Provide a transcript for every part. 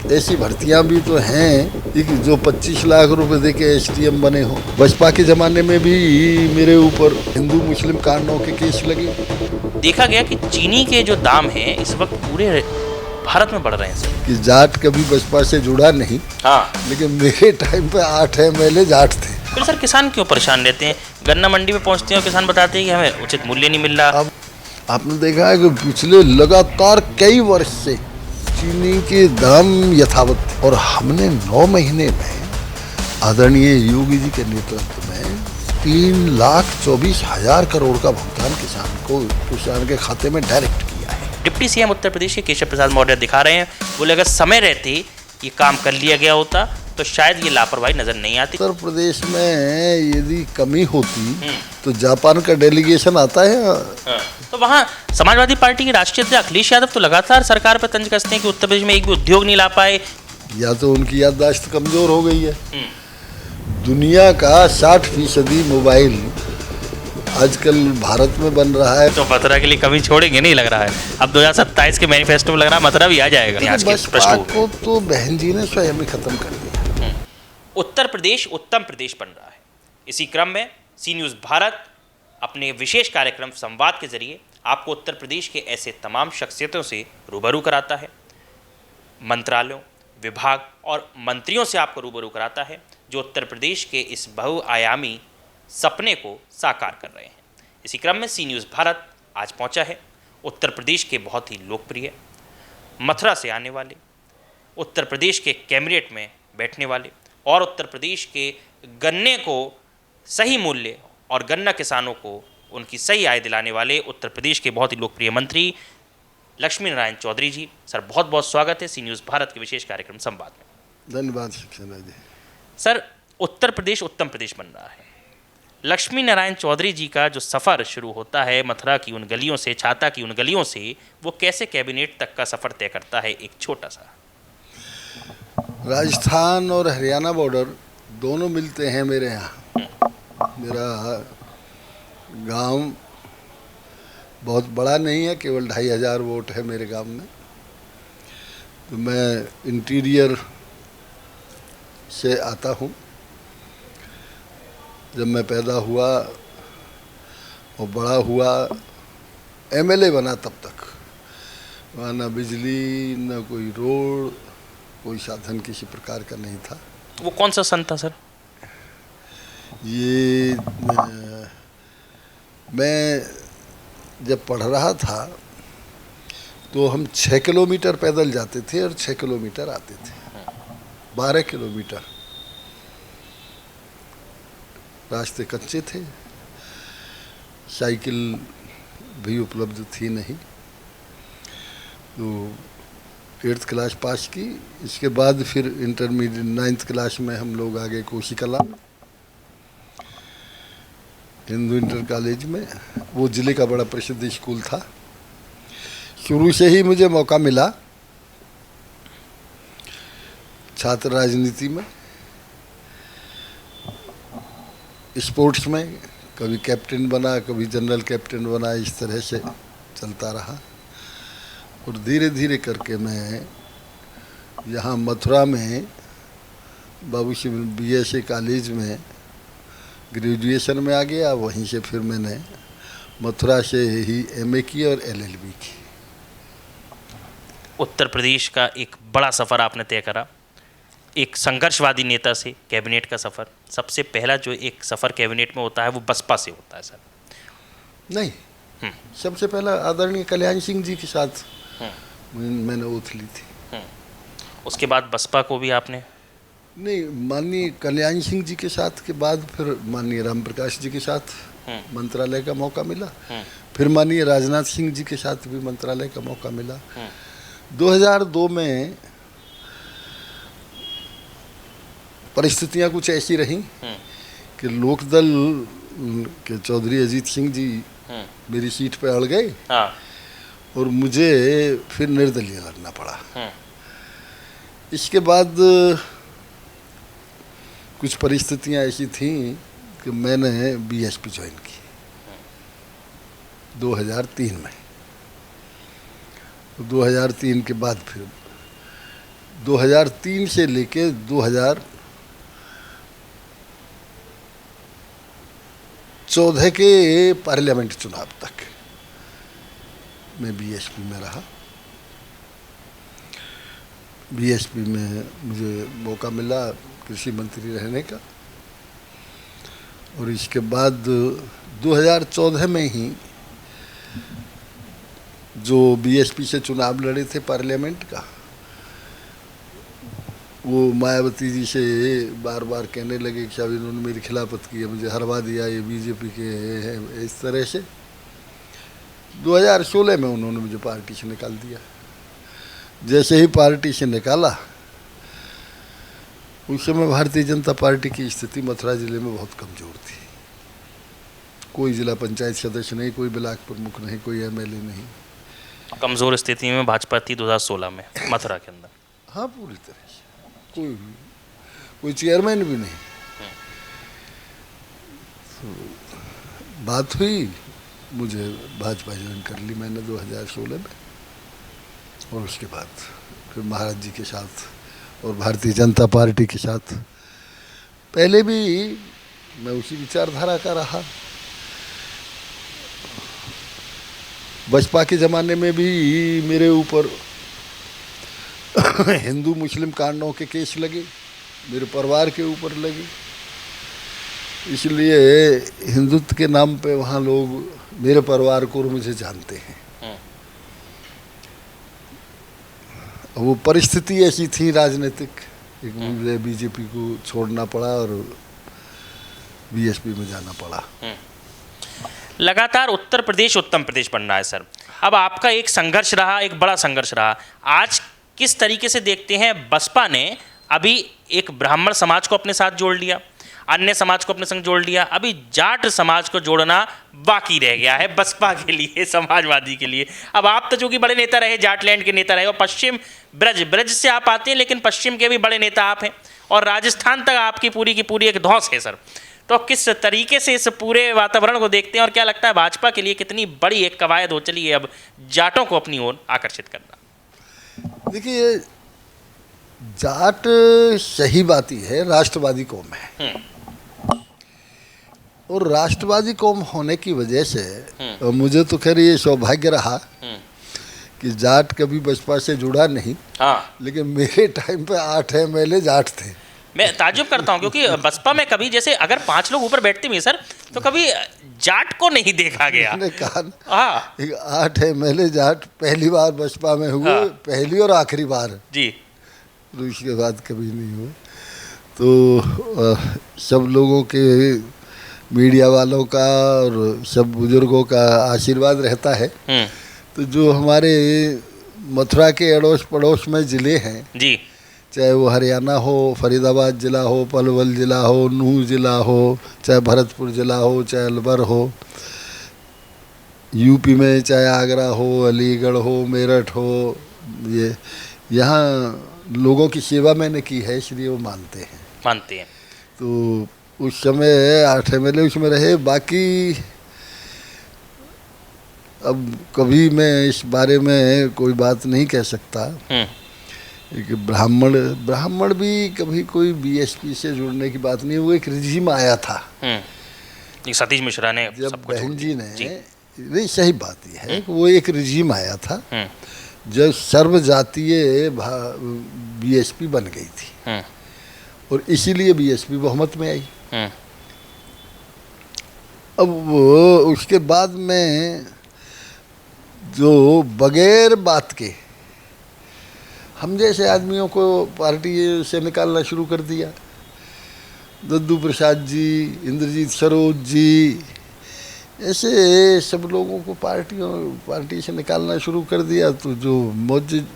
ऐसी भर्तियां भी तो हैं कि जो 25 लाख रुपए दे के एसडीएम बने हो। बसपा के ज़माने में भी मेरे ऊपर हिंदू मुस्लिम कांडों के केस लगे। देखा गया कि चीनी के जो दाम हैं इस वक्त पूरे भारत में बढ़ रहे हैं सर। कि जाट कभी बसपा से जुड़ा नहीं, हाँ, लेकिन मेरे टाइम पे 8 MLA जाट थे। फिर सर किसान क्यों परेशान रहते हैं? गन्ना मंडी में पहुंचते हैं और किसान बताते हैं कि हमें उचित मूल्य नहीं मिल रहा। अब आपने देखा है कि पिछले लगातार कई वर्ष से चीनी के दाम यथावत थे और हमने 9 महीने में आदरणीय योगी जी के नेतृत्व में 3,24,000 करोड़ का भुगतान किसान के खाते में डायरेक्ट किया है। डिप्टी सीएम उत्तर प्रदेश के केशव प्रसाद मौर्य दिखा रहे हैं, बोले अगर समय रहते ये काम कर लिया गया होता तो शायद ये लापरवाही नजर नहीं आती। उत्तर प्रदेश में यदि कमी होती तो जापान का डेलीगेशन आता है। तो वहाँ समाजवादी पार्टी के राष्ट्रीय अध्यक्ष अखिलेश यादव तो लगातार सरकार पर तंज कसते हैं कि उत्तर प्रदेश में एक भी उद्योग नहीं ला पाए। या तो उनकी याददाश्त कमजोर हो गई है। दुनिया का 60% मोबाइल आजकल भारत में बन रहा है। तो मथुरा के लिए कभी छोड़ेंगे नहीं लग रहा है। अब 2027 के मैनिफेस्टो में लग रहा है मथुरा भी आ जाएगा। बसपा को तो बहन जी ने स्वयं ही खत्म कर दिया। उत्तर प्रदेश उत्तम प्रदेश बन रहा है। इसी क्रम में सी न्यूज़ भारत अपने विशेष कार्यक्रम संवाद के जरिए आपको उत्तर प्रदेश के ऐसे तमाम शख्सियतों से रूबरू कराता है, मंत्रालयों, विभाग और मंत्रियों से आपको रूबरू कराता है जो उत्तर प्रदेश के इस बहुआयामी सपने को साकार कर रहे हैं। इसी क्रम में सी न्यूज़ भारत आज पहुंचा है उत्तर प्रदेश के बहुत ही लोकप्रिय मथुरा से आने वाले, उत्तर प्रदेश के कैबिनेट में बैठने वाले और उत्तर प्रदेश के गन्ने को सही मूल्य और गन्ना किसानों को उनकी सही आय दिलाने वाले उत्तर प्रदेश के बहुत ही लोकप्रिय मंत्री लक्ष्मी नारायण चौधरी जी। सर बहुत बहुत स्वागत है सी न्यूज़ भारत के विशेष कार्यक्रम संवाद में। धन्यवाद शिक्षण जी। सर उत्तर प्रदेश उत्तम प्रदेश बन रहा है। लक्ष्मी नारायण चौधरी जी का जो सफ़र शुरू होता है मथुरा की उन गलियों से, छाता की उन गलियों से, वो कैसे कैबिनेट तक का सफ़र तय करता है? एक छोटा सा। राजस्थान और हरियाणा बॉर्डर दोनों मिलते हैं मेरे यहाँ। मेरा गांव बहुत बड़ा नहीं है, केवल 2,500 वोट है मेरे गांव में। तो मैं इंटीरियर से आता हूँ। जब मैं पैदा हुआ और बड़ा हुआ, MLA बना, तब तक वहाँ ना बिजली, ना कोई रोड, कोई साधन किसी प्रकार का नहीं था। वो कौन सा सन था सर? ये मैं जब पढ़ रहा था तो हम 6 किलोमीटर पैदल जाते थे और 6 किलोमीटर आते थे। 12 किलोमीटर रास्ते कच्चे थे, साइकिल भी उपलब्ध थी नहीं। तो 8th क्लास पास की। इसके बाद फिर इंटरमीडिएट 9th क्लास में हम लोग आगे कोसी कला हिंदू इंटर कॉलेज में, वो ज़िले का बड़ा प्रसिद्ध स्कूल था। शुरू से ही मुझे मौका मिला छात्र राजनीति में, स्पोर्ट्स में, कभी कैप्टन बना, कभी जनरल कैप्टन बना, इस तरह से चलता रहा। और धीरे धीरे करके मैं यहाँ मथुरा में बाबू सिंह BSA कॉलेज में ग्रेजुएशन में आ गया। वहीं से फिर मैंने मथुरा से ही MA की और LLB की। उत्तर प्रदेश का एक बड़ा सफ़र आपने तय करा, एक संघर्षवादी नेता से कैबिनेट का सफ़र। सबसे पहला जो एक सफ़र कैबिनेट में होता है वो बसपा से होता है सर? नहीं, सबसे पहला आदरणीय कल्याण सिंह जी के साथ मैंने ओथ ली थी। उसके बाद बसपा को भी आपने? नहीं, माननीय कल्याण सिंह जी के साथ के बाद फिर माननीय राम प्रकाश जी के साथ मंत्रालय का मौका मिला। फिर माननीय राजनाथ सिंह जी के साथ भी मंत्रालय का मौका मिला। 2002 में परिस्थितियां कुछ ऐसी रहीं कि लोकदल के चौधरी अजीत सिंह जी मेरी सीट पे अड़ गए और मुझे फिर निर्दलीय लड़ना पड़ा। इसके बाद कुछ परिस्थितियां ऐसी थीं कि मैंने BSP ज्वाइन की 2003 में। 2003 के बाद फिर 2003 से लेके 2014 के पार्लियामेंट चुनाव तक मैं बीएसपी में रहा। बीएसपी में मुझे मौका मिला कृषि मंत्री रहने का, और इसके बाद 2014 में ही जो बीएसपी से चुनाव लड़े थे पार्लियामेंट का, वो मायावती जी से बार बार कहने लगे कि साहब इन्होंने मेरी खिलाफत की है, मुझे हरवा दिया, ये बीजेपी के हैं, इस तरह से 2016 में उन्होंने मुझे पार्टी से निकाल दिया। जैसे ही पार्टी से निकाला, उस समय भारतीय जनता पार्टी की स्थिति मथुरा जिले में बहुत कमज़ोर थी। कोई जिला पंचायत सदस्य नहीं, कोई ब्लॉक प्रमुख नहीं, कोई एमएलए नहीं। कमज़ोर स्थिति में भाजपा थी 2016 में मथुरा के अंदर। हाँ, पूरी तरह से कोई चेयरमैन भी नहीं। तो बात हुई, मुझे भाजपा ज्वाइन कर ली मैंने 2016 में, और उसके बाद फिर महाराज जी के साथ और भारतीय जनता पार्टी के साथ, पहले भी मैं उसी विचारधारा का रहा। बसपा के ज़माने में भी मेरे ऊपर हिंदू मुस्लिम कांडों के केस लगे, मेरे परिवार के ऊपर लगे, इसलिए हिंदुत्व के नाम पे वहाँ लोग मेरे परिवार को और मुझे जानते हैं। वो परिस्थिति ऐसी थी राजनीतिक, एक मुझे बीजेपी को छोड़ना पड़ा और बीएसपी में जाना पड़ा। लगातार उत्तर प्रदेश उत्तम प्रदेश बन रहा है सर। अब आपका एक संघर्ष रहा, एक बड़ा संघर्ष रहा। आज किस तरीके से देखते हैं, बसपा ने अभी एक ब्राह्मण समाज को अपने साथ जोड़ लिया, अन्य समाज को अपने संग जोड़ लिया, अभी जाट समाज को जोड़ना बाकी रह गया है बसपा के लिए, समाजवादी के लिए। अब आप तो जो कि बड़े नेता रहे, जाटलैंड के नेता रहे, और पश्चिम ब्रज से आप आते हैं, लेकिन पश्चिम के भी बड़े नेता आप हैं, और राजस्थान तक आपकी पूरी की पूरी एक धौंस है सर। तो किस तरीके से इस पूरे वातावरण को देखते हैं, और क्या लगता है भाजपा के लिए कितनी बड़ी एक कवायद हो चली है अब जाटों को अपनी ओर आकर्षित करना? देखिए, जाट सही बात ही है, राष्ट्रवादी कौम है, और राष्ट्रवादी कौम होने की वजह से मुझे तो खैर ये सौभाग्य रहा कि जाट कभी बसपा से जुड़ा नहीं। हाँ, लेकिन मेरे टाइम पे 8 एमएलए जाट थे। मैं ताज्जुब करता हूँ, क्योंकि बसपा में कभी जैसे अगर 5 लोग ऊपर बैठते भी सर, तो कभी जाट को नहीं देखा गया। मैंने कहा, हाँ, 8 एमएलए जाट पहली बार बसपा में हुए। हाँ, पहली और आखिरी बार जी, तो उसके बाद कभी नहीं हुए। तो सब लोगों के, मीडिया वालों का और सब बुजुर्गों का आशीर्वाद रहता है। तो जो हमारे मथुरा के अड़ोस पड़ोस में ज़िले हैं जी, चाहे वो हरियाणा हो, फरीदाबाद ज़िला हो, पलवल ज़िला हो, नूह ज़िला हो, चाहे भरतपुर ज़िला हो, चाहे अलवर हो, यूपी में चाहे आगरा हो, अलीगढ़ हो, मेरठ हो, ये यहाँ लोगों की सेवा मैंने की है, इसलिए वो मानते हैं। तो उस समय 8 एमएलए उसमें रहे। बाकी अब कभी मैं इस बारे में कोई बात नहीं कह सकता कि ब्राह्मण भी कभी कोई बीएसपी से जुड़ने की बात नहीं। वो एक रिजीम आया था, सतीश मिश्रा ने, जब बहन जी ने, नहीं सही बात यह है कि वो एक रिजीम आया था जब सर्वजातीय बीएसपी बन गई थी, और इसीलिए बीएसपी बहुमत में आई। अब वो उसके बाद में जो बगैर बात के हम जैसे आदमियों को पार्टी से निकालना शुरू कर दिया। दद्दू प्रसाद जी, इंद्रजीत सरोज जी, ऐसे सब लोगों को पार्टी से निकालना शुरू कर दिया। तो जो मौजूद,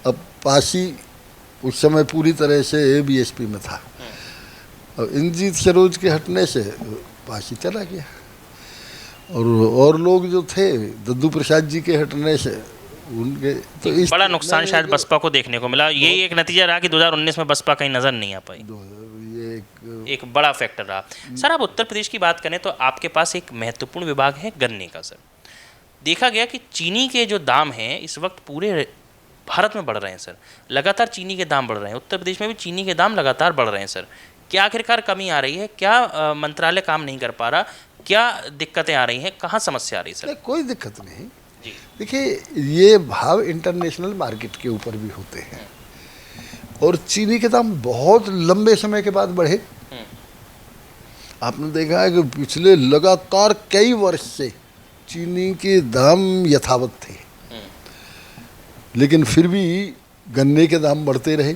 अब पासी उस समय पूरी तरह से बीएसपी में था, और इंद्रजीत सरोज के हटने से पासी चला गया, और लोग जो थे दद्दू प्रसाद जी के हटने से उनके, तो इस बड़ा नुकसान शायद बसपा को देखने को मिला। यही एक नतीजा रहा कि 2019 में बसपा कहीं नज़र नहीं आ पाई। ये एक बड़ा फैक्टर रहा। सर, आप उत्तर प्रदेश की बात करें तो आपके पास एक महत्वपूर्ण विभाग है गन्ने का। सर, देखा गया कि चीनी के जो दाम हैं इस वक्त पूरे भारत में बढ़ रहे हैं सर, लगातार चीनी के दाम बढ़ रहे हैं, उत्तर प्रदेश में भी चीनी के दाम लगातार बढ़ रहे हैं सर, क्या आखिरकार कमी आ रही है, क्या मंत्रालय काम नहीं कर पा रहा, क्या दिक्कतें आ रही हैं, कहाँ समस्या आ रही है सर? नहीं, कोई दिक्कत नहीं। जी। देखिए, ये भाव इंटरनेशनल मार्केट के ऊपर भी होते हैं और चीनी के दाम बहुत लंबे समय के बाद बढ़े। आपने देखा है कि पिछले लगातार कई वर्ष से चीनी के दाम यथावत थे, लेकिन फिर भी गन्ने के दाम बढ़ते रहे।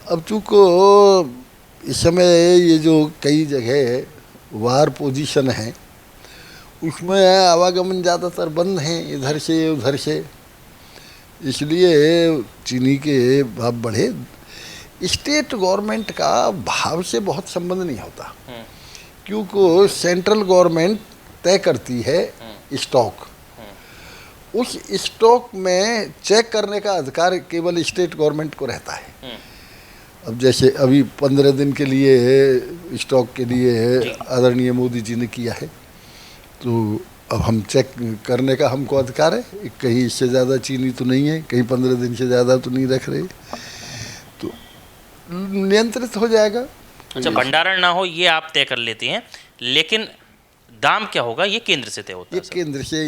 अब चूँकि इस समय ये जो कई जगह वार पोजीशन है, उसमें आवागमन ज़्यादातर बंद हैं, इधर से उधर से, इसलिए चीनी के भाव बढ़े। स्टेट गवर्नमेंट का भाव से बहुत संबंध नहीं होता, क्योंकि सेंट्रल गवर्नमेंट तय करती है स्टॉक। उस स्टॉक में चेक करने का अधिकार केवल स्टेट गवर्नमेंट को रहता है। अब जैसे अभी 15 दिन के लिए स्टॉक के लिए आदरणीय मोदी जी ने किया है, तो अब हम चेक करने का हमको अधिकार है। कहीं इससे ज़्यादा चीनी तो नहीं है, कहीं 15 दिन से ज़्यादा तो नहीं रख रहे, तो नियंत्रित हो जाएगा। अच्छा, भंडारण ना हो ये आप तय कर लेते हैं, लेकिन दाम क्या होगा ये केंद्र से तय होता है? ये केंद्र से,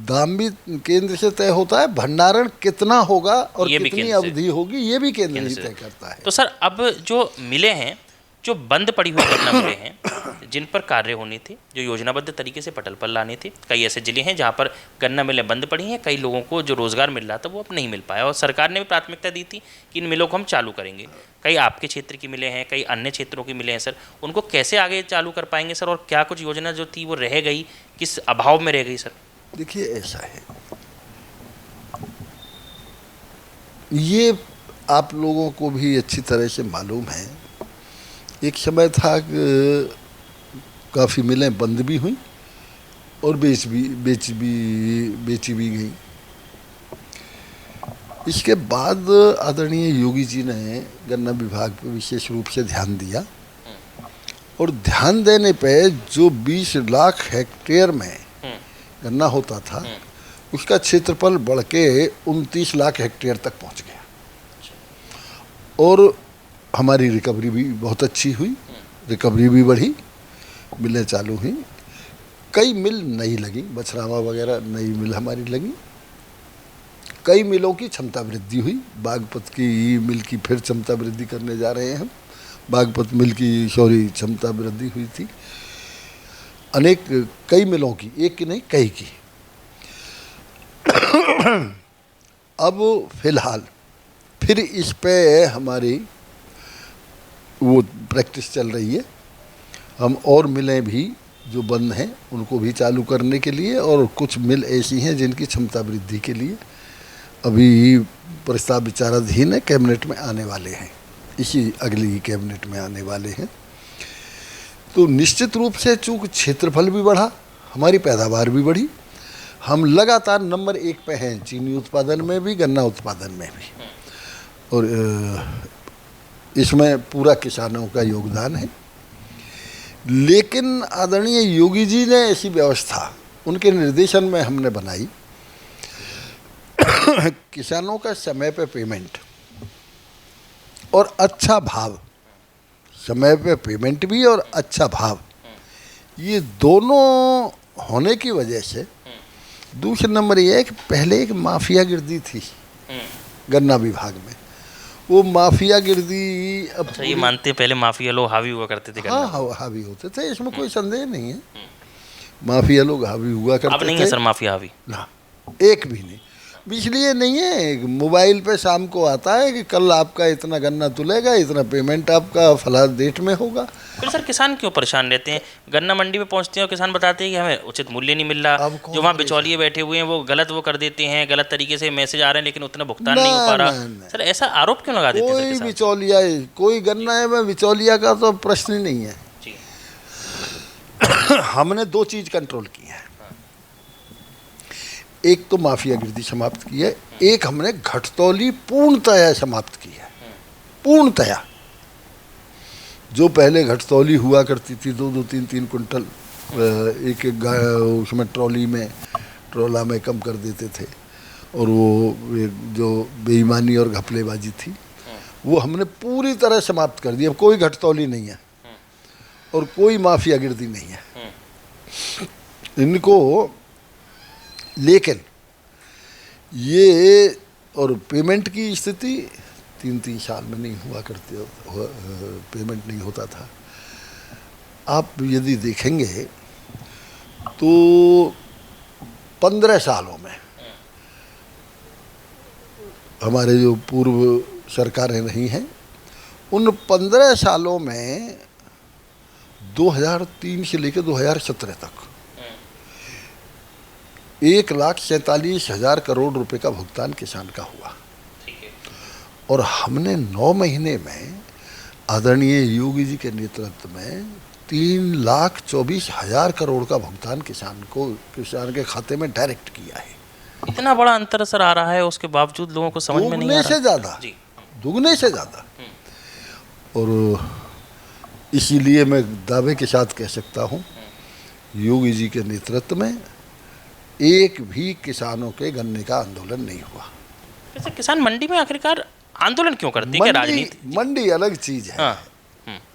दाम भी केंद्र से तय होता है, भंडारण कितना होगा और कितनी अवधि होगी ये भी केंद्र ही तय करता है। तो सर, अब जो मिलें हैं, जो बंद पड़ी हुई गन्ना मिलें हैं, जिन पर कार्य होने थे, जो योजनाबद्ध तरीके से पटल पर लाने थे, कई ऐसे जिले हैं जहां पर गन्ना मिलें बंद पड़ी हैं, कई लोगों को जो रोजगार मिल रहा था वो अब नहीं मिल पाया, और सरकार ने भी प्राथमिकता दी थी कि इन मिलों को हम चालू करेंगे। कई आपके क्षेत्र की मिलें हैं, कई अन्य क्षेत्रों की मिलें हैं सर, उनको कैसे आगे चालू कर पाएंगे सर, और क्या कुछ योजना जो थी वो रह गई, किस अभाव में रह गई सर? देखिए, ऐसा है, ये आप लोगों को भी अच्छी तरह से मालूम है, एक समय था कि काफ़ी मिलें बंद भी हुई और बेची भी गई। इसके बाद आदरणीय योगी जी ने गन्ना विभाग पर विशेष रूप से ध्यान दिया, और ध्यान देने पे जो 20 लाख हेक्टेयर में गन्ना होता था, उसका क्षेत्रफल बढ़ के 29 लाख हेक्टेयर तक पहुंच गया, और हमारी रिकवरी भी बहुत अच्छी हुई, रिकवरी भी बढ़ी, मिलें चालू हुई। कई मिल नई लगी, बछरावा वगैरह नई मिल हमारी लगी, कई मिलों की क्षमता वृद्धि हुई। बागपत की मिल की फिर क्षमता वृद्धि करने जा रहे हैं हम, बागपत मिल की क्षमता वृद्धि हुई थी, कई मिलों की, एक की नहीं कई की। अब फिलहाल फिर इस पे हमारी वो प्रैक्टिस चल रही है, हम और मिलें भी जो बंद हैं उनको भी चालू करने के लिए, और कुछ मिल ऐसी हैं जिनकी क्षमता वृद्धि के लिए अभी प्रस्ताव विचाराधीन है, कैबिनेट में आने वाले हैं, इसी अगली कैबिनेट में आने वाले हैं। तो निश्चित रूप से चूँकि क्षेत्रफल भी बढ़ा, हमारी पैदावार भी बढ़ी, हम लगातार नंबर 1 पे हैं, चीनी उत्पादन में भी, गन्ना उत्पादन में भी, और इसमें पूरा किसानों का योगदान है। लेकिन आदरणीय योगी जी ने ऐसी व्यवस्था उनके निर्देशन में हमने बनाई, किसानों का समय पे पेमेंट और अच्छा भाव, समय पे पेमेंट भी और अच्छा भाव, ये दोनों होने की वजह से दूसरा नंबर ये है कि पहले एक माफिया गिरदी थी गन्ना विभाग में, वो माफिया गिरदी अब। अच्छा, ये मानते हैं पहले माफिया लोग हावी हुआ करते थे? हाँ, हावी होते थे, इसमें कोई संदेह नहीं है, माफिया लोग हावी हुआ करते थे। अब नहीं है सर माफिया हावी? ना, एक भी नहीं। इसलिए नहीं है, मोबाइल पे शाम को आता है कि कल आपका इतना गन्ना तुलेगा, इतना पेमेंट आपका फला डेट में होगा। फिर सर किसान क्यों परेशान रहते हैं? गन्ना मंडी में पहुंचते हैं और किसान बताते हैं कि हमें उचित मूल्य नहीं मिल रहा, जो वहाँ बिचौलिए बैठे हुए हैं वो गलत वो कर देते हैं, गलत तरीके से मैसेज आ रहे हैं, लेकिन उतना भुगतान नहीं हो पा रहा। सर ऐसा आरोप क्यों लगा देते हैं? कोई बिचौलिया, कोई गन्ना है में बिचौलिया का तो प्रश्न ही नहीं है। हमने 2 चीज़ कंट्रोल की है, एक तो माफियागिर्दी समाप्त की है, एक हमने घटतौली पूर्णतया समाप्त की है, पूर्णतया। जो पहले घटतौली हुआ करती थी 2-2, 3-3 कुंटल एक उसमें ट्रॉला में कम कर देते थे, और वो जो बेईमानी और घपलेबाजी थी वो हमने पूरी तरह समाप्त कर दी। अब कोई घटतौली नहीं है और कोई माफियागिर्दी नहीं है इनको। लेकिन ये और पेमेंट की स्थिति 3-3 साल में नहीं हुआ करते, पेमेंट नहीं होता था। आप यदि देखेंगे तो 15 सालों में हमारे जो पूर्व सरकारें रही हैं उन 15 सालों में 2003 से लेकर 2017 तक 1,47,000 करोड़ रुपए का भुगतान किसान का हुआ। और हमने 9 महीने में आदरणीय योगी जी के नेतृत्व में 3,24,000 करोड़ का भुगतान किसान के खाते में डायरेक्ट किया है। इतना बड़ा अंतर सर आ रहा है, उसके बावजूद लोगों को समझ में नहीं आ रहा। दुगने से ज़्यादा। और इसीलिए मैं दावे के साथ कह सकता हूँ योगी जी के नेतृत्व में एक भी किसानों के गन्ने का आंदोलन नहीं हुआ। वैसे किसान मंडी में आखिरकार आंदोलन क्यों करते हैं? राजनीति, मंडी अलग चीज है।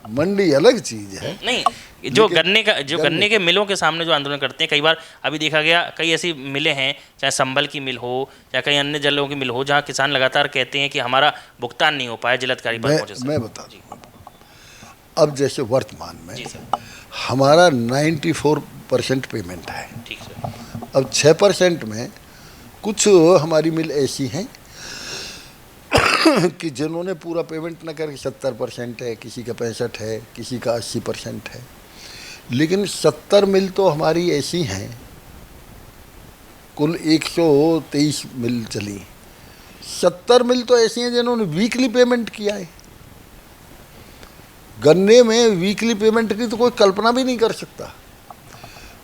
मंडी अलग चीज है। नहीं, जो गन्ने के मिलों के सामने जो आंदोलन करते हैं, कई बार अभी देखा गया कई ऐसी मिलें हैं, चाहे संभल की मिल हो चाहे कई अन्य जलों की मिल हो, जहां किसान लगातार कहते हैं कि हमारा भुगतान नहीं हो पाया जिलाधिकारी पर पहुंचे। मैं बता दूं, अब जैसे वर्तमान में हमारा 94% पेमेंट है। ठीक सर। अब 6% में कुछ हमारी मिल ऐसी हैं कि जिन्होंने पूरा पेमेंट न करके 70% है, किसी का 65 है, किसी का 80% है। लेकिन 70 मिल तो हमारी ऐसी हैं, कुल 123 मिल चली, 70 मिल तो ऐसी हैं जिन्होंने वीकली पेमेंट किया है। गन्ने में वीकली पेमेंट की तो कोई कल्पना भी नहीं कर सकता।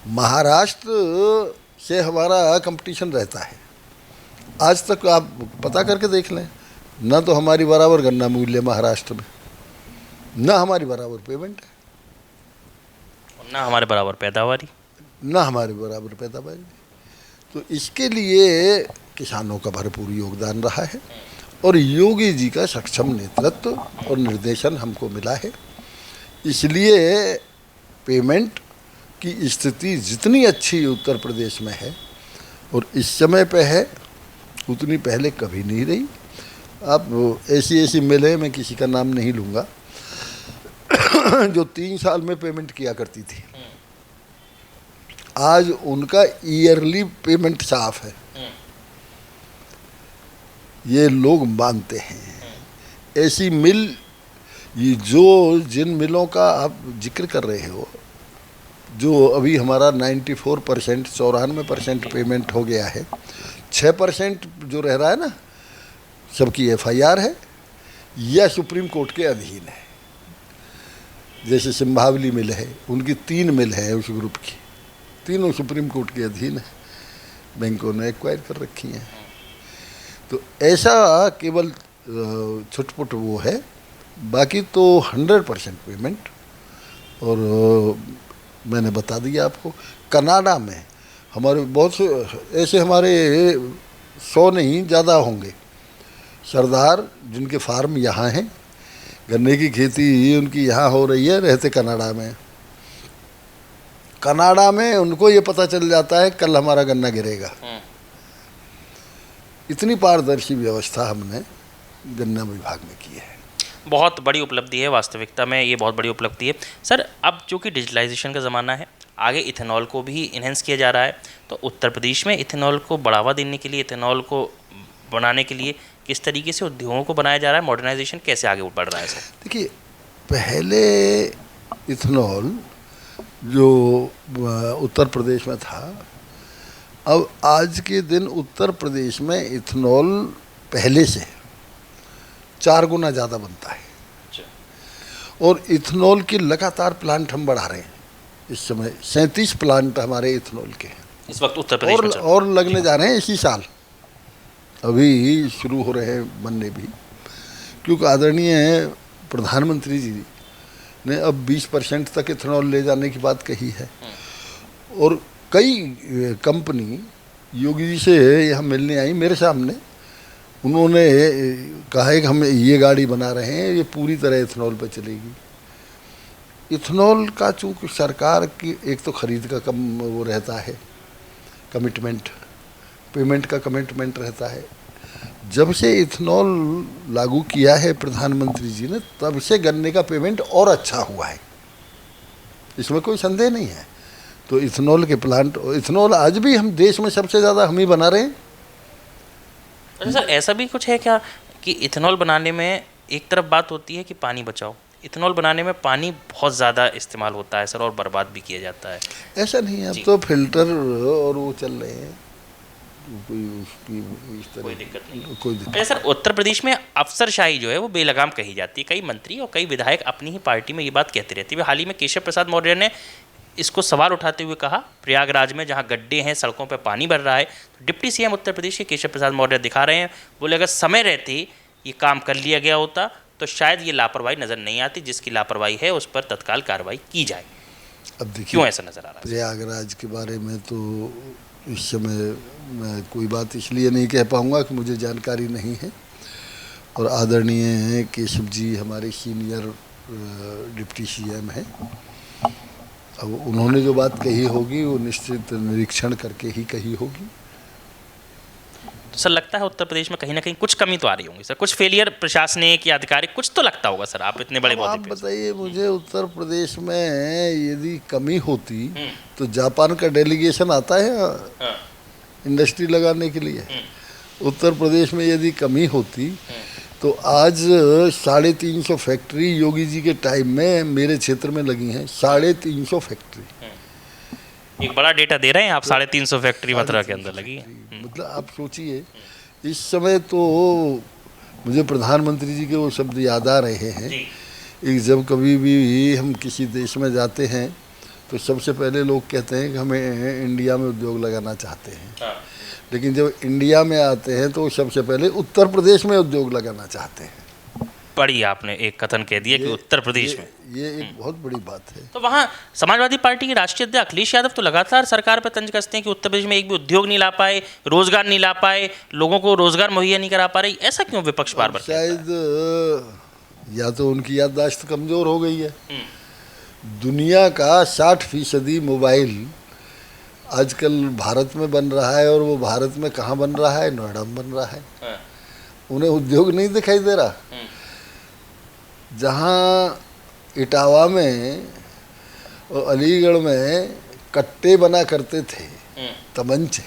महाराष्ट्र से हमारा कंपटीशन रहता है, आज तक आप पता करके देख लें, न तो हमारी बराबर गन्ना मूल्य महाराष्ट्र में, न हमारी बराबर पेमेंट है, ना हमारे बराबर पैदावारी, ना हमारे बराबर पैदावारी। तो इसके लिए किसानों का भरपूर योगदान रहा है और योगी जी का सक्षम नेतृत्व और निर्देशन हमको मिला है। इसलिए पेमेंट की स्थिति जितनी अच्छी उत्तर प्रदेश में है और इस समय पे है, उतनी पहले कभी नहीं रही। आप ऐसी मिलें, मैं किसी का नाम नहीं लूँगा, जो 3 साल में पेमेंट किया करती थी, आज उनका ईयरली पेमेंट साफ है। ये लोग मानते हैं। ऐसी मिल, ये जिन मिलों का आप जिक्र कर रहे हो, जो अभी हमारा 94% पेमेंट हो गया है, 6% जो रह रहा है ना, सबकी FIR है या सुप्रीम कोर्ट के अधीन है। जैसे सिंभावली मिल है, उनकी 3 मिल है उस ग्रुप की, तीनों सुप्रीम कोर्ट के अधीन है, बैंकों ने एक्वायर कर रखी हैं। तो ऐसा केवल छुटपुट वो है, बाकी तो 100% पेमेंट। और मैंने बता दिया आपको, कनाडा में हमारे बहुत से ऐसे, हमारे 100 नहीं ज़्यादा होंगे सरदार जिनके फार्म यहाँ हैं, गन्ने की खेती उनकी यहाँ हो रही है, रहते कनाडा में। कनाडा में उनको ये पता चल जाता है कल हमारा गन्ना गिरेगा। इतनी पारदर्शी व्यवस्था हमने गन्ना विभाग में की है। बहुत बड़ी उपलब्धि है, वास्तविकता में ये बहुत बड़ी उपलब्धि है सर। अब जो कि डिजिटलाइजेशन का ज़माना है, आगे इथेनॉल को भी इन्हेंस किया जा रहा है, तो उत्तर प्रदेश में इथेनॉल को बढ़ावा देने के लिए, इथेनॉल को बनाने के लिए किस तरीके से उद्योगों को बनाया जा रहा है? मॉडर्नाइजेशन कैसे आगे बढ़ रहा है सर? देखिए, पहले इथेनॉल जो उत्तर प्रदेश में था, अब आज के दिन उत्तर प्रदेश में इथेनॉल पहले से 4 गुना ज़्यादा बनता है। और इथेनॉल के लगातार प्लांट हम बढ़ा रहे हैं। इस समय 37 प्लांट हमारे इथेनॉल के हैं इस वक्त उत्तर प्रदेश में, और लगने जा रहे हैं इसी साल, अभी शुरू हो रहे हैं बनने भी, क्योंकि आदरणीय प्रधानमंत्री जी ने अब 20% तक इथेनॉल ले जाने की बात कही है। और कई कंपनी योगी जी से यहाँ मिलने आई मेरे सामने, उन्होंने कहा है कि हम ये गाड़ी बना रहे हैं, ये पूरी तरह इथेनॉल पर चलेगी। इथेनॉल का चूँकि सरकार की एक तो खरीद का कम वो रहता है, कमिटमेंट, पेमेंट का कमिटमेंट रहता है। जब से इथेनॉल लागू किया है प्रधानमंत्री जी ने, तब से गन्ने का पेमेंट और अच्छा हुआ है, इसमें कोई संदेह नहीं है। तो इथेनॉल के प्लांट, इथेनॉल आज भी हम देश में सबसे ज़्यादा हम ही बना रहे हैं। अच्छा सर, ऐसा भी कुछ है क्या कि इथेनॉल बनाने में एक तरफ बात होती है कि पानी बचाओ, इथेनॉल बनाने में पानी बहुत ज़्यादा इस्तेमाल होता है सर, और बर्बाद भी किया जाता है? ऐसा नहीं है, अब तो फिल्टर और वो चल रहे हैं, कोई उसकी इस तरह कोई दिक्कत नहीं। कोई दिक्कत। अच्छा सर, उत्तर प्रदेश में अफसरशाही जो है वो बेलगाम कही जाती है। कई मंत्री और कई विधायक अपनी ही पार्टी में ये बात कहते रहती है। हाल ही में केशव प्रसाद मौर्य ने इसको सवाल उठाते हुए कहा, प्रयागराज में जहां गड्ढे हैं, सड़कों पर पानी भर रहा है, तो डिप्टी सीएम उत्तर प्रदेश के केशव प्रसाद मौर्य दिखा रहे हैं। बोले अगर समय रहते ये काम कर लिया गया होता तो शायद ये लापरवाही नज़र नहीं आती, जिसकी लापरवाही है उस पर तत्काल कार्रवाई की जाए। अब देखिए, क्यों ऐसा नज़र आ रहा है? प्रयागराज के बारे में तो इस समय मैं कोई बात इसलिए नहीं कह पाऊँगा कि मुझे जानकारी नहीं है, और आदरणीय हैं केशव जी हमारे सीनियर डिप्टी सीएम हैं। अब उन्होंने जो बात कही होगी वो निश्चित निरीक्षण करके ही कही होगी। तो सर लगता है उत्तर प्रदेश में कहीं ना कहीं कुछ कमी तो आ रही होंगी सर, कुछ फेलियर प्रशासनिक या आधिकारिक कुछ तो लगता होगा सर, आप इतने बड़े अब आप पद पे। बताइए मुझे, उत्तर प्रदेश में यदि कमी होती तो जापान का डेलीगेशन आता है हाँ। इंडस्ट्री लगाने के लिए। उत्तर प्रदेश में यदि कमी होती तो आज 350 फैक्ट्री योगी जी के टाइम में मेरे क्षेत्र में लगी हैं, 350 फैक्ट्री। एक बड़ा डेटा दे रहे हैं आप, 350 फैक्ट्री मथुरा के अंदर लगी है। मतलब आप सोचिए, इस समय तो मुझे प्रधानमंत्री जी के वो शब्द याद आ रहे हैं कि जब कभी भी हम किसी देश में जाते हैं तो सबसे पहले लोग कहते हैं कि हमें इंडिया में उद्योग लगाना चाहते हैं। हाँ। लेकिन जब इंडिया में आते हैं तो सबसे पहले उत्तर प्रदेश में उद्योग लगाना चाहते हैं। बड़ी आपने एक कथन कह दिया कि उत्तर प्रदेश में, ये एक बहुत बड़ी बात है। तो वहाँ समाजवादी पार्टी के राष्ट्रीय अध्यक्ष अखिलेश यादव तो लगातार सरकार पर तंज कसते हैं कि उत्तर प्रदेश में एक भी उद्योग नहीं ला पाए, रोजगार नहीं ला पाए, लोगों को रोजगार मुहैया नहीं करा पा रही। ऐसा क्यों विपक्ष बार बार? शायद या तो उनकी याददाश्त कमजोर हो गई है। दुनिया का 60% मोबाइल आजकल भारत में बन रहा है, और वो भारत में कहाँ बन रहा है? नोएडा में बन रहा है। उन्हें उद्योग नहीं दिखाई दे रहा। जहाँ इटावा में और अलीगढ़ में कट्टे बना करते थे, तमंचे,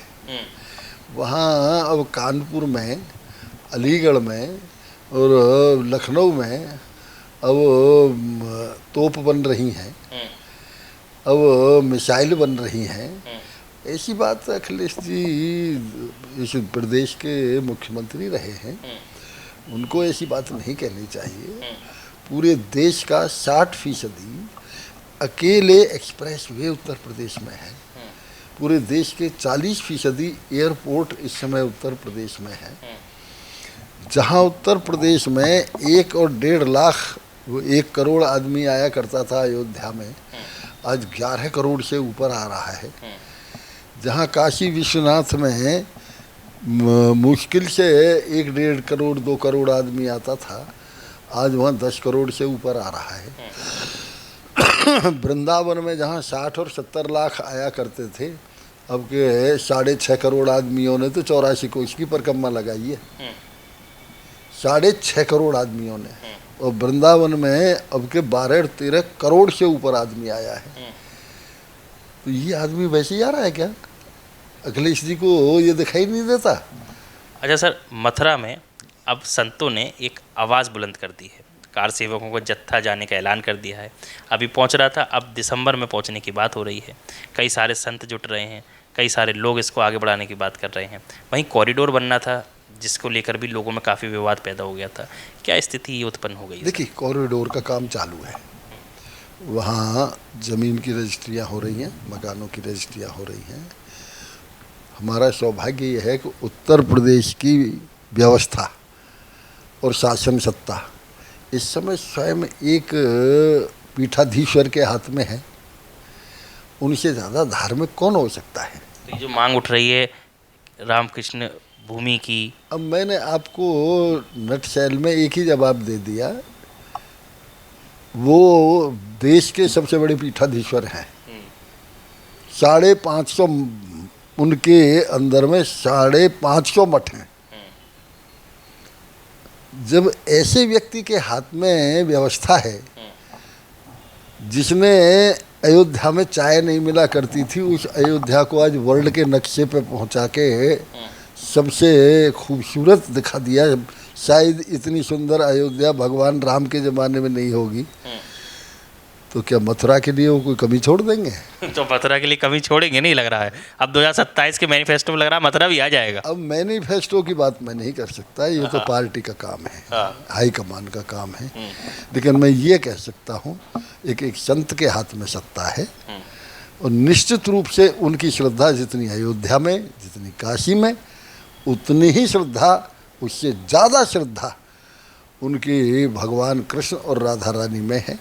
वहाँ अब कानपुर में, अलीगढ़ में और लखनऊ में अब तोप बन रही हैं, अब मिसाइल बन रही हैं। ऐसी बात अखिलेश जी इस प्रदेश के मुख्यमंत्री रहे हैं, उनको ऐसी बात नहीं कहनी चाहिए। पूरे देश का 60% अकेले एक्सप्रेस वे उत्तर प्रदेश में है। पूरे देश के 40% एयरपोर्ट इस समय उत्तर प्रदेश में है। जहां उत्तर प्रदेश में 1 और 1.5 लाख, 1 करोड़ आदमी आया करता था अयोध्या में, आज 11 करोड़ से ऊपर आ रहा है। जहां काशी विश्वनाथ में मुश्किल से 1-1.5 करोड़ 2 करोड़ आदमी आता था, आज वहाँ 10 करोड़ से ऊपर आ रहा है। वृंदावन में जहाँ 60 और 70 लाख आया करते थे, अब के 6.5 करोड़ आदमियों ने तो 84 कोस की परिक्रमा लगाई है। 6.5 करोड़ आदमियों ने, और वृंदावन में अब के 12-13 करोड़ से ऊपर आदमी आया है। तो ये आदमी वैसे ही आ रहा है क्या? अखिलेश जी को ये दिखाई नहीं देता? अच्छा सर, मथुरा में अब संतों ने एक आवाज़ बुलंद कर दी है, कार सेवकों को जत्था जाने का ऐलान कर दिया है। अभी पहुंच रहा था, अब दिसंबर में पहुंचने की बात हो रही है। कई सारे संत जुट रहे हैं, कई सारे लोग इसको आगे बढ़ाने की बात कर रहे हैं। वहीं कॉरिडोर बनना था, जिसको लेकर भी लोगों में काफ़ी विवाद पैदा हो गया था। क्या स्थिति ये उत्पन्न हो गई? देखिए, कॉरिडोर का काम चालू है, वहाँ ज़मीन की रजिस्ट्रियाँ हो रही हैं, मकानों की रजिस्ट्रियाँ हो रही हैं। हमारा सौभाग्य ये है कि उत्तर प्रदेश की व्यवस्था और शासन सत्ता इस समय स्वयं एक पीठाधीश्वर के हाथ में है। उनसे ज़्यादा धार्मिक कौन हो सकता है? तो ये जो मांग उठ रही है रामकृष्ण भूमि की। अब मैंने आपको नटशेल में एक ही जवाब दे दिया। वो देश के सबसे बड़े पीठाधीश्वर हैं। 550 उनके अंदर में 550 मठ हैं। जब ऐसे व्यक्ति के हाथ में व्यवस्था है, जिसने अयोध्या में चाय नहीं मिला करती थी, उस अयोध्या को आज वर्ल्ड के नक्शे पे पहुंचा के सबसे खूबसूरत दिखा दिया। शायद इतनी सुंदर अयोध्या भगवान राम के ज़माने में नहीं होगी, तो क्या मथुरा के लिए वो कोई कमी छोड़ देंगे? तो मथुरा के लिए कमी छोड़ेंगे नहीं लग रहा है। अब 2027 के मैनिफेस्टो में लग रहा है मथुरा भी आ जाएगा। अब मैनिफेस्टो की बात मैं नहीं कर सकता, ये तो पार्टी का काम है, हाई कमान का काम है। लेकिन मैं ये कह सकता हूँ, एक एक संत के हाथ में सत्ता है, और निश्चित रूप से उनकी श्रद्धा जितनी अयोध्या में, जितनी काशी में, उतनी ही श्रद्धा, उससे ज़्यादा श्रद्धा उनकी भगवान कृष्ण और राधा रानी में है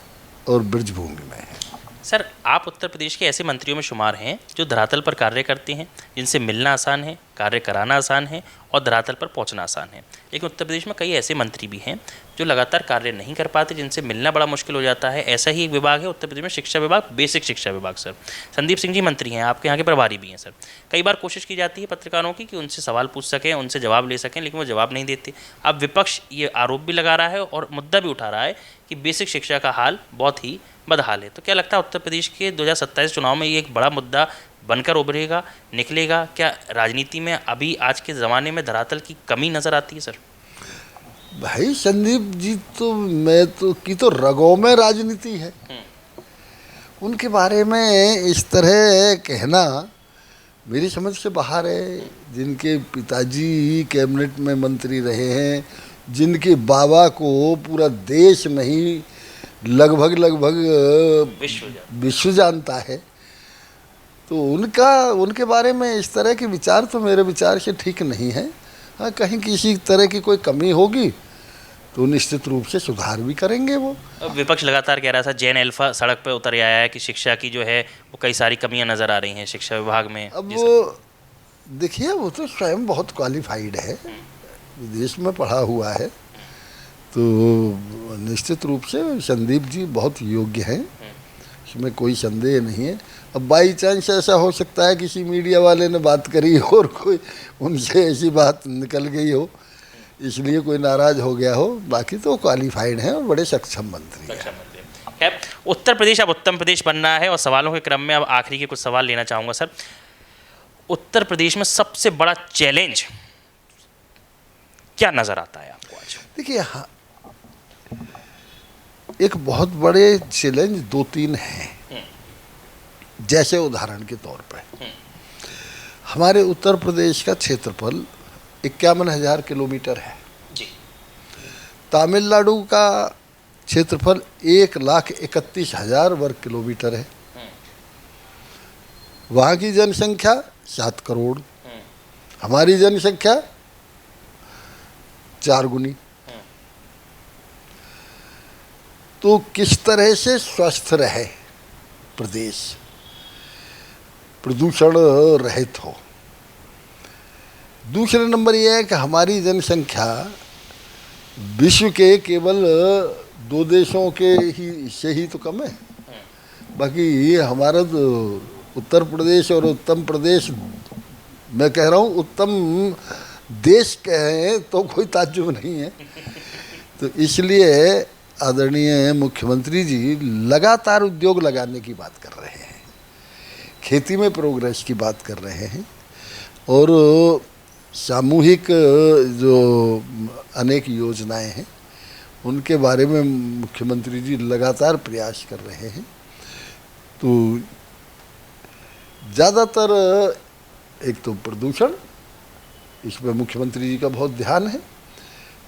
और ब्रजभूमि में है। सर, आप उत्तर प्रदेश के ऐसे मंत्रियों में शुमार हैं जो धरातल पर कार्य करते हैं, जिनसे मिलना आसान है, कार्य कराना आसान है और धरातल पर पहुंचना आसान है। लेकिन उत्तर प्रदेश में कई ऐसे मंत्री भी हैं जो लगातार कार्य नहीं कर पाते, जिनसे मिलना बड़ा मुश्किल हो जाता है। ऐसा ही एक विभाग है उत्तर प्रदेश में, शिक्षा विभाग, बेसिक शिक्षा विभाग। सर, संदीप सिंह जी मंत्री हैं, आपके यहाँ के प्रभारी भी हैं। सर, कई बार कोशिश की जाती है पत्रकारों की कि उनसे सवाल पूछ सकें, उनसे जवाब ले सकें, लेकिन वो जवाब नहीं देते। अब विपक्ष ये आरोप भी लगा रहा है और मुद्दा भी उठा रहा है कि बेसिक शिक्षा का हाल बहुत ही बदहाल है। तो क्या लगता है उत्तर प्रदेश के 2027 चुनाव में ये एक बड़ा मुद्दा बनकर उभरेगा, निकलेगा? क्या राजनीति में अभी आज के ज़माने में धरातल की कमी नज़र आती है? सर भाई संदीप जी, तो मैं तो की तो रगों में राजनीति है। उनके बारे में इस तरह कहना मेरी समझ से बाहर है। जिनके पिताजी कैबिनेट में मंत्री रहे हैं, जिनके बाबा को पूरा देश नहीं लगभग विश्व जानता है, तो उनके बारे में इस तरह के विचार तो मेरे विचार से ठीक नहीं है। हाँ, कहीं किसी तरह की कोई कमी होगी तो निश्चित रूप से सुधार भी करेंगे वो। विपक्ष लगातार कह रहा था, जैन अल्फा सड़क पर उतर आया है कि शिक्षा की जो है वो कई सारी कमियां नज़र आ रही हैं शिक्षा विभाग में। अब वो देखिए, वो तो स्वयं बहुत क्वालिफाइड है, विदेश में पढ़ा हुआ है, तो निश्चित रूप से संदीप जी बहुत योग्य हैं, इसमें कोई संदेह नहीं है। अब बाई चांस ऐसा हो सकता है किसी मीडिया वाले ने बात करी और कोई उनसे ऐसी बात निकल गई हो, इसलिए कोई नाराज हो गया हो। बाकी तो क्वालिफाइड हैं और बड़े सक्षम मंत्री हैं। खैर, उत्तर प्रदेश अब उत्तम प्रदेश बन रहा है और सवालों के क्रम में अब आखिरी के कुछ सवाल लेना चाहूँगा। सर, उत्तर प्रदेश में सबसे बड़ा चैलेंज क्या नज़र आता है आपको आज? देखिए, हाँ, एक बहुत बड़े चैलेंज 2-3 हैं। जैसे उदाहरण के तौर पर हमारे उत्तर प्रदेश का क्षेत्रफल 51,000 किलोमीटर है। जी। तमिलनाडु का क्षेत्रफल 1,31,000 वर्ग किलोमीटर है। वहाँ की जनसंख्या 7 करोड़, हमारी जनसंख्या 4 गुनी। तो किस तरह से स्वस्थ रहे प्रदेश, प्रदूषण रहित हो। दूसरा नंबर यह है कि हमारी जनसंख्या विश्व के केवल 2 देशों के से ही तो कम है। बाकी ये हमारा तो उत्तर प्रदेश और उत्तम प्रदेश, मैं कह रहा हूँ उत्तम देश कहें तो कोई ताज्जुब नहीं है। तो इसलिए आदरणीय मुख्यमंत्री जी लगातार उद्योग लगाने की बात कर रहे हैं, खेती में प्रोग्रेस की बात कर रहे हैं, और सामूहिक जो अनेक योजनाएं हैं उनके बारे में मुख्यमंत्री जी लगातार प्रयास कर रहे हैं। तो ज़्यादातर एक तो प्रदूषण, इसमें मुख्यमंत्री जी का बहुत ध्यान है।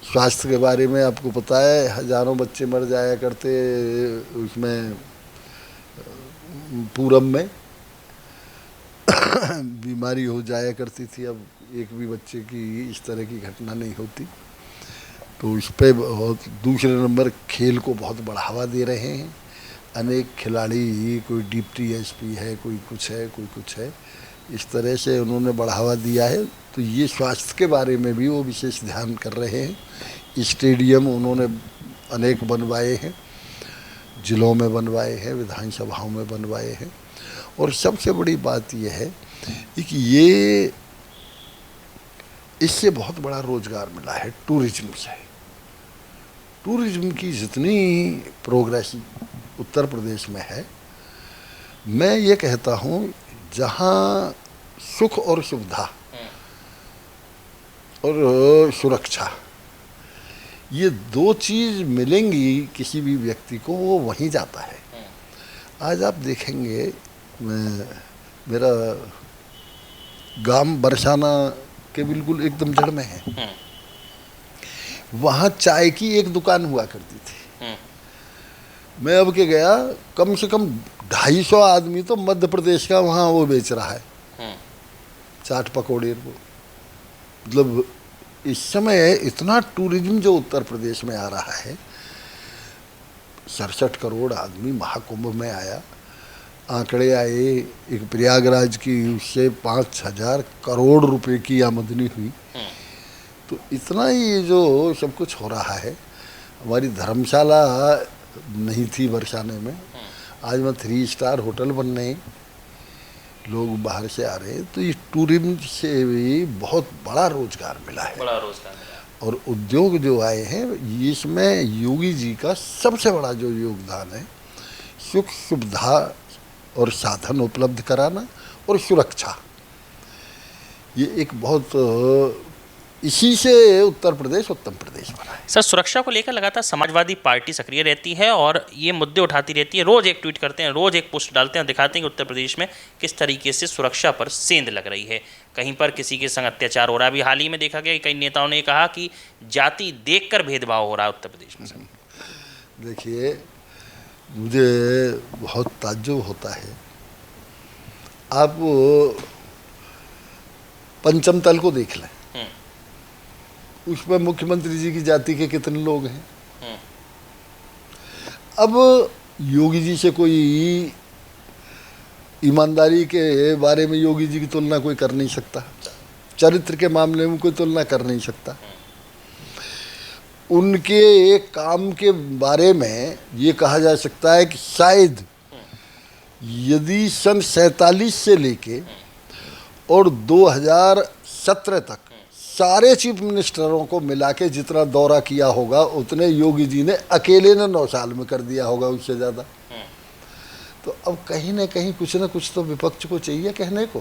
स्वास्थ्य के बारे में आपको पता है, हजारों बच्चे मर जाया करते उसमें पूरम में बीमारी हो जाया करती थी। अब एक भी बच्चे की इस तरह की घटना नहीं होती। तो इस पर बहुत। दूसरे नंबर, खेल को बहुत बढ़ावा दे रहे हैं। अनेक खिलाड़ी, कोई डिप्टी एसपी है, कोई कुछ है, कोई कुछ है, इस तरह से उन्होंने बढ़ावा दिया है। तो ये स्वास्थ्य के बारे में भी वो विशेष ध्यान कर रहे हैं। स्टेडियम उन्होंने अनेक बनवाए हैं, जिलों में बनवाए हैं, विधानसभाओं में बनवाए हैं। और सबसे बड़ी बात यह है कि ये इससे बहुत बड़ा रोजगार मिला है टूरिज्म से। टूरिज्म की जितनी प्रोग्रेस उत्तर प्रदेश में है, मैं ये कहता हूँ जहाँ सुख और सुविधा और सुरक्षा, ये दो चीज़ मिलेंगी किसी भी व्यक्ति को, वो वहीं जाता है। आज आप देखेंगे, मेरा गांव बरसाना के बिल्कुल एकदम जड़ में है। वहाँ चाय की एक दुकान हुआ करती थी। मैं अब के गया, कम से कम 250 आदमी तो मध्य प्रदेश का वहाँ वो बेच रहा है, चाट पकौड़े को। मतलब इस समय इतना टूरिज्म जो उत्तर प्रदेश में आ रहा है, 67 करोड़ आदमी महाकुंभ में आया। आंकड़े आए एक प्रयागराज की, उससे 5,000 करोड़ रुपए की आमदनी हुई। तो इतना ही जो सब कुछ हो रहा है। हमारी धर्मशाला नहीं थी बरसाने में, आज मैं 3 स्टार होटल बन रहे हैं, लोग बाहर से आ रहे हैं। तो इस टूरिज्म से भी बहुत बड़ा रोजगार मिला है, बड़ा रोजगार मिला। और उद्योग जो आए हैं, इसमें योगी जी का सबसे बड़ा जो योगदान है, सुख सुविधा और साधन उपलब्ध कराना और सुरक्षा, ये एक बहुत, इसी से उत्तर प्रदेश उत्तम प्रदेश बना है। सर, सुरक्षा को लेकर लगातार समाजवादी पार्टी सक्रिय रहती है और ये मुद्दे उठाती रहती है। रोज एक ट्वीट करते हैं, रोज एक पोस्ट डालते हैं, दिखाते हैं कि उत्तर प्रदेश में किस तरीके से सुरक्षा पर सेंध लग रही है। कहीं पर किसी के संग अत्याचार हो रहा है। अभी हाल ही में देखा गया, कई नेताओं ने कहा कि जाति देखकर भेदभाव हो रहा है उत्तर प्रदेश में। देखिए, मुझे बहुत ताज्जुब होता है। आप पंचम तल को देख लें, उसमें मुख्यमंत्री जी की जाति के कितने लोग हैं। अब योगी जी से कोई ईमानदारी के बारे में योगी जी की तुलना कोई कर नहीं सकता, चरित्र के मामले में कोई तुलना कर नहीं सकता। उनके एक काम के बारे में ये कहा जा सकता है कि शायद यदि सन 47 से लेके और 2017 तक सारे चीफ मिनिस्टरों को मिला के जितना दौरा किया होगा, उतने योगी जी ने अकेले ने 9 साल में कर दिया होगा, उससे ज़्यादा। तो अब कहीं ना कहीं कुछ ना कुछ तो विपक्ष को चाहिए कहने को।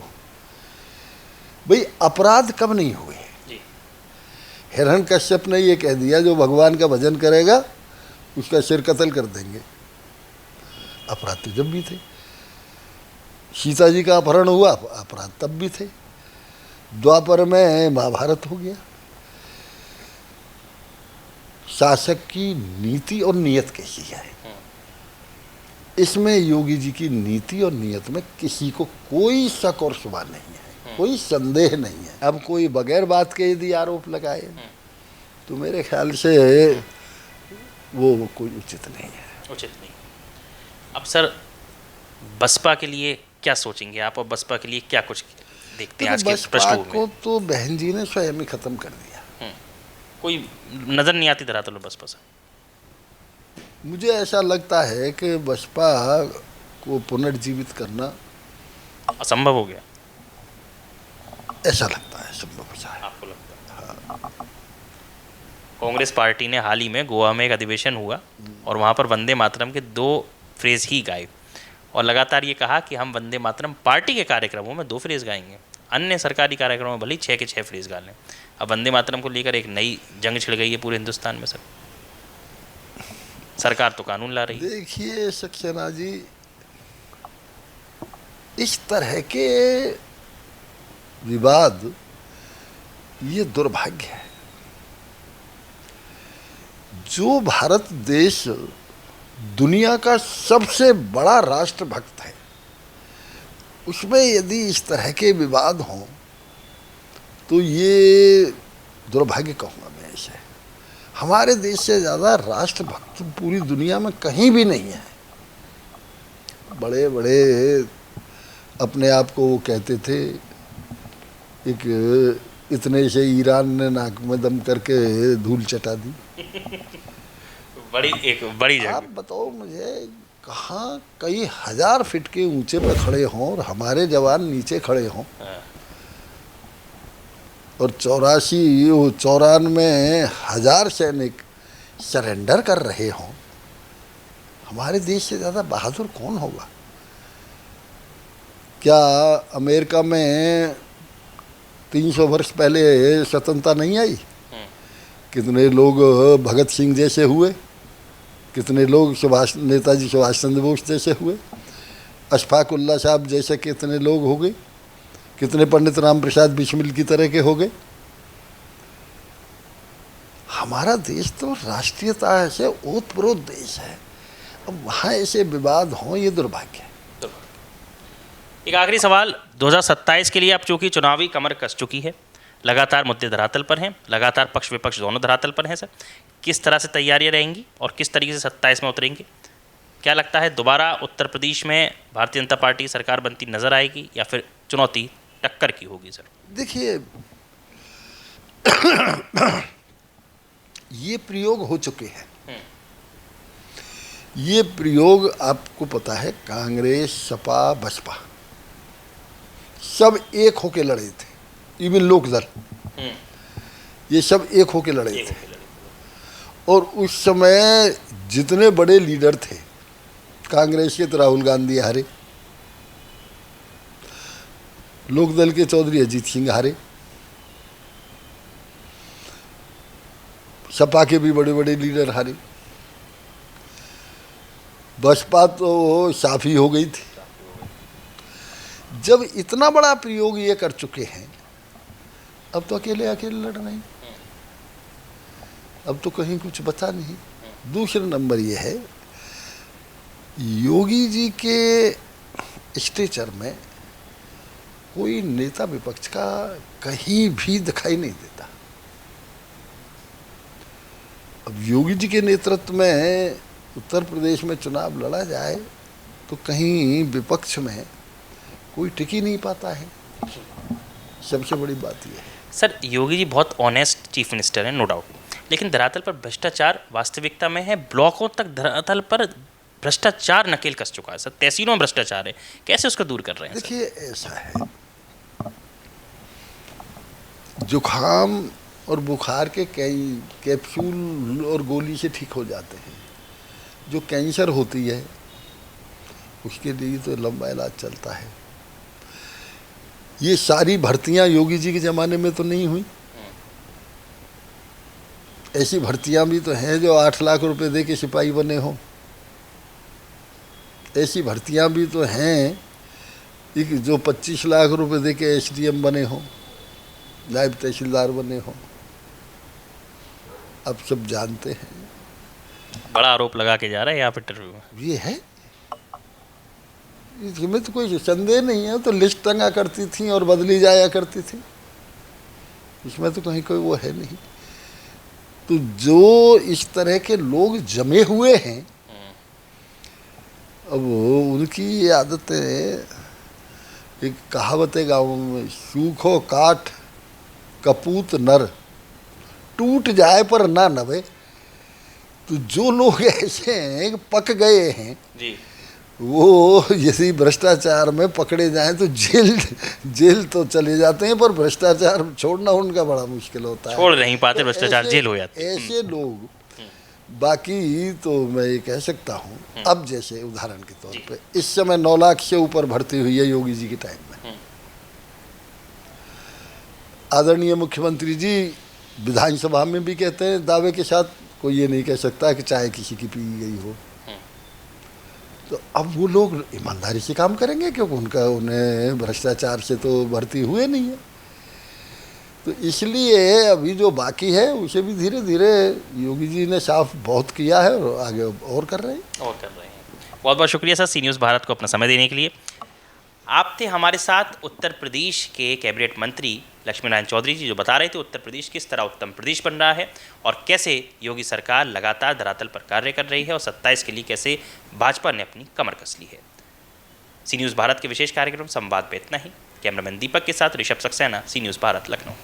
भाई, अपराध कब नहीं हुए? हिरण्यकश्यप ने ये कह दिया, जो भगवान का भजन करेगा उसका सिर कत्ल कर देंगे। अपराध तो जब भी थे। सीता जी का अपहरण हुआ, अपराध तब भी थे। द्वापर में महाभारत हो गया। शासक की नीति और नियत कैसी है, इसमें योगी जी की नीति और नियत में किसी को कोई शक और शुबा नहीं है, कोई संदेह नहीं है। अब कोई बगैर बात के यदि आरोप लगाए तो मेरे ख्याल से वो कोई उचित नहीं है। उचित नहीं। अब सर, बसपा के लिए क्या सोचेंगे आप, और बसपा के लिए क्या कुछ देखते हैं आज के पृष्ठभूमि में? को तो बहन जी ने स्वयं ही खत्म कर दिया। कोई नजर नहीं आती धरातल बसपा से। मुझे ऐसा लगता है कि बसपा को पुनर्जीवित करना असंभव हो गया, ऐसा लगता है। संभव है, आपको लगता है? हाँ। कांग्रेस पार्टी ने हाल ही में गोवा में एक अधिवेशन हुआ और वहाँ पर वंदे मातरम के 2 फ्रेज ही गाए और लगातार ये कहा कि हम वंदे मातरम पार्टी के कार्यक्रमों में 2 फ्रेज गाएंगे, अन्य सरकारी कार्यक्रमों में भले 6 के 6 फ्रेज गा लें। अब वंदे मातरम को लेकर एक नई जंग छिड़ गई है पूरे हिंदुस्तान में। सर, सरकार तो कानून ला रही है। देखिए सक्सेना जी, इस तरह के विवाद ये दुर्भाग्य है। जो भारत देश दुनिया का सबसे बड़ा राष्ट्रभक्त है, उसमें यदि इस तरह के विवाद हों तो ये दुर्भाग्य कहूँगा मैं इसे। हमारे देश से ज़्यादा राष्ट्रभक्त पूरी दुनिया में कहीं भी नहीं है। बड़े बड़े अपने आप को वो कहते थे, एक इतने से ईरान ने नाक में दम करके धूल चटा दी। एक बड़ी जगह। आप बताओ मुझे, कहाँ कई हजार फीट के ऊंचे पे खड़े हों और हमारे जवान नीचे खड़े हों, और 94 हजार सैनिक सरेंडर कर रहे हों। हमारे देश से ज़्यादा बहादुर कौन होगा? क्या अमेरिका में 300 वर्ष पहले स्वतंत्रता नहीं आई? कितने लोग भगत सिंह जैसे हुए, कितने लोग नेताजी सुभाष चंद्र बोस जैसे हुए, अशफाक उल्लाह साहब जैसे कितने लोग हो गए, कितने पंडित राम प्रसाद बिस्मिल की तरह के हो गए। हमारा देश तो राष्ट्रीयता से ओतप्रोत देश है। अब वहाँ ऐसे विवाद हों, ये दुर्भाग्य है। एक आखिरी सवाल, 2027 के लिए आप चूंकि चुनावी कमर कस चुकी है, लगातार मुद्दे धरातल पर हैं, लगातार पक्ष विपक्ष दोनों धरातल पर हैं सर, किस तरह से तैयारियां रहेंगी और किस तरीके से 27 में उतरेंगे? क्या लगता है दोबारा उत्तर प्रदेश में भारतीय जनता पार्टी सरकार बनती नजर आएगी या फिर चुनौती टक्कर की होगी सर? देखिए, ये प्रयोग हो चुके हैं। ये प्रयोग आपको पता है, कांग्रेस, सपा, बसपा सब एक होके लड़े थे। इवन लोकदल, ये सब एक होके लड़े थे। और उस समय जितने बड़े लीडर थे, कांग्रेस के तो राहुल गांधी हारे, लोकदल के चौधरी अजीत सिंह हारे, सपा के भी बड़े बड़े लीडर हारे, बसपा तो साफी हो गई थी। जब इतना बड़ा प्रयोग ये कर चुके हैं, अब तो अकेले अकेले लड़ रहे हैं, अब तो कहीं कुछ बचा नहीं। दूसरा नंबर ये है, योगी जी के स्टेचर में कोई नेता विपक्ष का कहीं भी दिखाई नहीं देता। अब योगी जी के नेतृत्व में उत्तर प्रदेश में चुनाव लड़ा जाए तो कहीं विपक्ष में कोई टिक ही नहीं पाता है। सबसे बड़ी बात यह है। सर, योगी जी बहुत ऑनेस्ट चीफ मिनिस्टर हैं, नो डाउट, लेकिन धरातल पर भ्रष्टाचार वास्तविकता में है। ब्लॉकों तक धरातल पर भ्रष्टाचार नकेल कस चुका है सर, तहसीलों में भ्रष्टाचार है, कैसे उसको दूर कर रहे हैं? देखिए, ऐसा है, जुखाम और बुखार के कई कैप्सूल और गोली से ठीक हो जाते हैं। जो कैंसर होती है उसके लिए तो लंबा इलाज चलता है। ये सारी भर्तियां योगी जी के ज़माने में तो नहीं हुई। ऐसी भर्तियां भी तो हैं जो 8 लाख रुपए दे के सिपाही बने हों। ऐसी भर्तियां भी तो हैं जो 25 लाख रुपए दे के SDM बने हों, नायब तहसीलदार बने हों। अब सब जानते हैं। बड़ा आरोप लगा के जा रहा है यहाँ पे इंटरव्यू में। ये है, इसमें तो कोई संदेह नहीं है। तो लिस्ट टंगा करती थी और बदली जाया करती थी, इसमें तो कहीं कोई वो है नहीं। तो जो इस तरह के लोग जमे हुए हैं, अब उनकी ये आदतें, एक कहावत है गाँव में, सूखो काठ कपूत नर, टूट जाए पर ना नवे। तो जो लोग ऐसे हैं पक गए हैं जी, वो यदि भ्रष्टाचार में पकड़े जाएं तो जेल तो चले जाते हैं, पर भ्रष्टाचार छोड़ना उनका बड़ा मुश्किल होता है। छोड़ नहीं पाते भ्रष्टाचार, जेल हो जाते हैं ऐसे लोग। बाकी तो मैं ये कह सकता हूँ, अब जैसे उदाहरण के तौर पे इस समय 9 लाख से ऊपर भर्ती हुई है योगी जी के टाइम में। आदरणीय मुख्यमंत्री जी विधानसभा में भी कहते हैं दावे के साथ, कोई ये नहीं कह सकता कि चाय किसी की पी गई हो। तो अब वो लोग ईमानदारी से काम करेंगे क्योंकि उन्हें भ्रष्टाचार से तो भर्ती हुए नहीं है। तो इसलिए अभी जो बाकी है उसे भी धीरे धीरे योगी जी ने साफ बहुत किया है और आगे और कर रहे हैं। बहुत बहुत शुक्रिया सर, सी न्यूज़ भारत को अपना समय देने के लिए। आप थे हमारे साथ उत्तर प्रदेश के कैबिनेट मंत्री लक्ष्मी नारायण चौधरी जी, जो बता रहे थे उत्तर प्रदेश किस तरह उत्तम प्रदेश बन रहा है और कैसे योगी सरकार लगातार धरातल पर कार्य कर रही है और 27 के लिए कैसे भाजपा ने अपनी कमर कस ली है। सी न्यूज़ भारत के विशेष कार्यक्रम संवाद पे इतना ही। कैमरामैन दीपक के साथ ऋषभ सक्सेना, सी न्यूज़ भारत, लखनऊ।